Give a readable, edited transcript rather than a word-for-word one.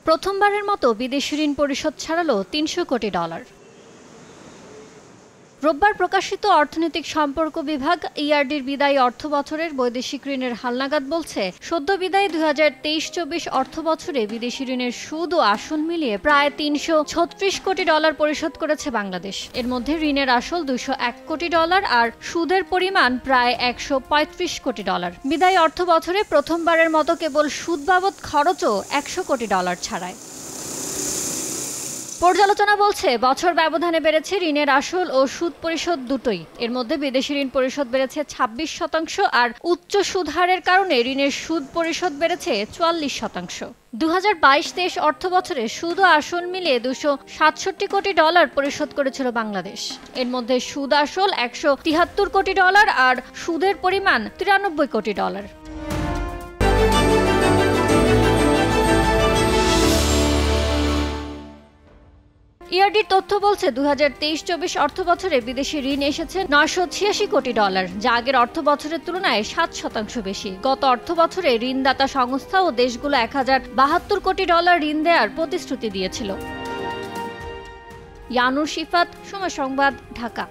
প্রথমবারের মতো বিদেশি ঋণ পরিশোধ ছাড়ালো $300 কোটি। রোববার প্রকাশিত অর্থনৈতিক সম্পর্ক বিভাগ ইআরডির বিদায়ী অর্থবছরের বৈদেশিক ঋণের হালনাগাদ বলছে, সদ্য বিদায়ী 2023-24 অর্থবছরে বিদেশি ঋণের সুদ ও আসল মিলিয়ে প্রায় $336 কোটি পরিশোধ করেছে বাংলাদেশ। এর মধ্যে ঋণের আসল $201 কোটি আর সুদের পরিমাণ প্রায় $135 কোটি। বিদায়ী অর্থবছরে প্রথমবারের মতো কেবল সুদ বাবদ খরচও $100 কোটি ছাড়ায়। পর্যালোচনা বলছে, বছর ব্যবধানে বেড়েছে ঋণের আসল ও সুদ পরিশোধ দুটোই। এর মধ্যে বিদেশি ঋণ পরিশোধ বেড়েছে 26% আর উচ্চ সুদ হারের কারণে ঋণের সুদ পরিশোধ বেড়েছে 44%। 2022-23 অর্থবছরে সুদ ও আসল মিলিয়ে $267 কোটি পরিশোধ করেছিল বাংলাদেশ। এর মধ্যে সুদ আসল $173 কোটি আর সুদের পরিমাণ $93 কোটি। ইআরডির তথ্য বলছে, 2023-24 অর্থবছরে বিদেশি ঋণ এসেছে $986 কোটি, যা আগের অর্থবছরের তুলনায় 7% বেশি। গত অর্থবছরে ঋণদাতা সংস্থা ও দেশগুলো $1072 কোটি ঋণ দেওয়ার প্রতিশ্রুতি দিয়েছিল। ইয়ানুর শিফাত, সময় সংবাদ, ঢাকা।